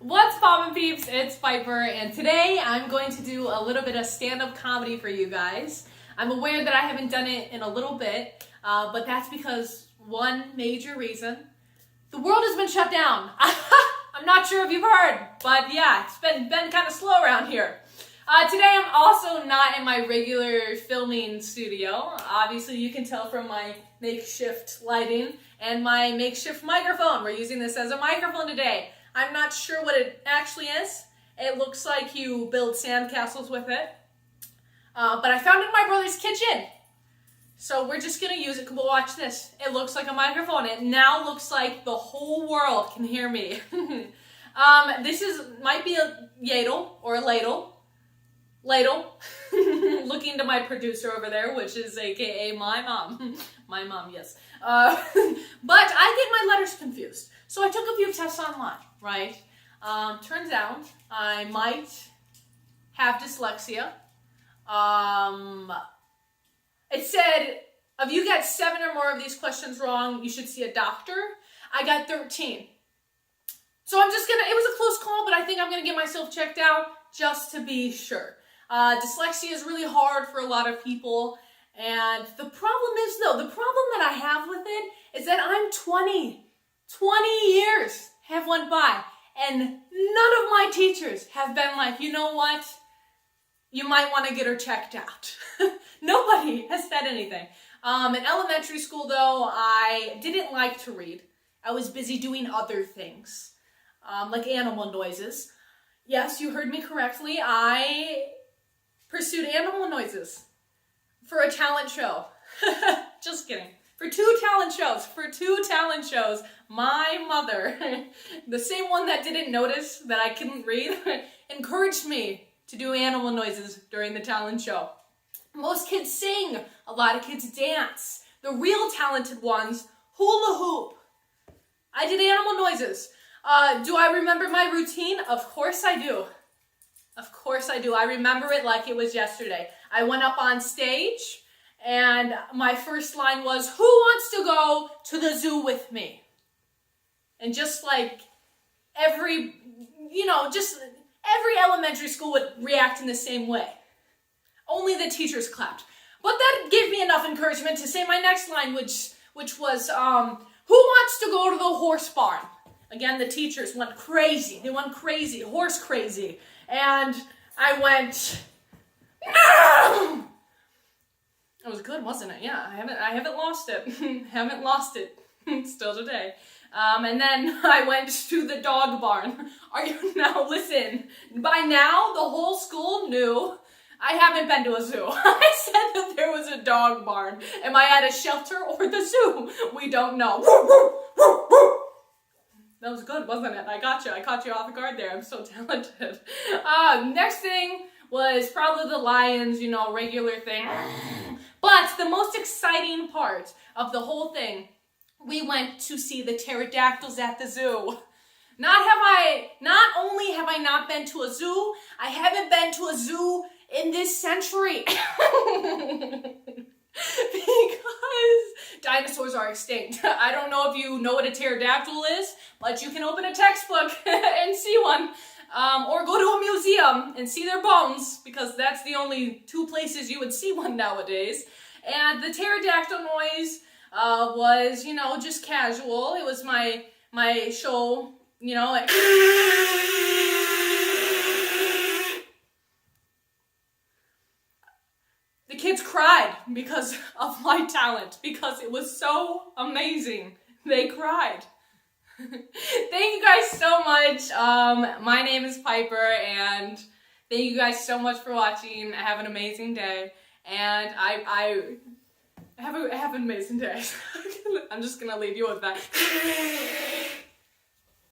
What's poppin' peeps? It's Piper, and today I'm going to do a little bit of stand-up comedy for you guys. I'm aware that I haven't done it in a little bit, but that's because one major reason. The world has been shut down. I'm not sure if you've heard, but yeah, it's been kind of slow around here. Today I'm also not in my regular filming studio. Obviously you can tell from my makeshift lighting and my makeshift microphone. We're using this as a microphone today. I'm not sure what it actually is. It looks like you build sandcastles with it. But I found it in my brother's kitchen. So we're just gonna use it. Watch this. It looks like a microphone. It now looks like the whole world can hear me. Might be a yadle or a ladle. Looking to my producer over there, which is aka my mom. My mom, yes. But I get my letters confused. So I took a few tests online, right? Turns out I might have dyslexia. It said, if you get 7 or more of these questions wrong, you should see a doctor. I got 13. So it was a close call, but I think I'm gonna get myself checked out just to be sure. Dyslexia is really hard for a lot of people. And the problem that I have with it is that I'm 20 years have went by, and none of my teachers have been like, you know what? You might want to get her checked out. Nobody has said anything. In elementary school, though, I didn't like to read. I was busy doing other things, like animal noises. Yes, you heard me correctly. I pursued animal noises for a talent show. Just kidding. For two talent shows, my mother, the same one that didn't notice that I couldn't read, encouraged me to do animal noises during the talent show. Most kids sing, a lot of kids dance. The real talented ones, hula hoop. I did animal noises. Do I remember my routine? Of course I do. Of course I do. I remember it like it was yesterday. I went up on stage and my first line was, who wants to go to the zoo with me? And just like every elementary school would react in the same way. Only the teachers clapped. But that gave me enough encouragement to say my next line, which was, who wants to go to the horse barn? Again, the teachers went crazy. They went crazy, horse crazy. And I went, no! It was good, wasn't it? Yeah, I haven't lost it. Haven't lost it still today. And then I went to the dog barn. Now listen, by now the whole school knew I haven't been to a zoo. I said that there was a dog barn. Am I at a shelter or the zoo? We don't know. That was good, wasn't it? I caught you off guard there. I'm so talented. Next thing was probably the lions, regular thing. But the most exciting part of the whole thing, we went to see the pterodactyls at the zoo. Not only have I not been to a zoo, I haven't been to a zoo in this century. Because dinosaurs are extinct. I don't know if you know what a pterodactyl is, but you can open a textbook and see one. Or go to a museum and see their bones, because that's the only 2 places you would see one nowadays. And the pterodactyl noise was, just casual. It was my show, like the kids cried because of my talent, because it was so amazing. They cried. Thank you guys so much. My name is Piper, and thank you guys so much for watching. Have an amazing day, and I have an amazing day. I'm just gonna leave you with that.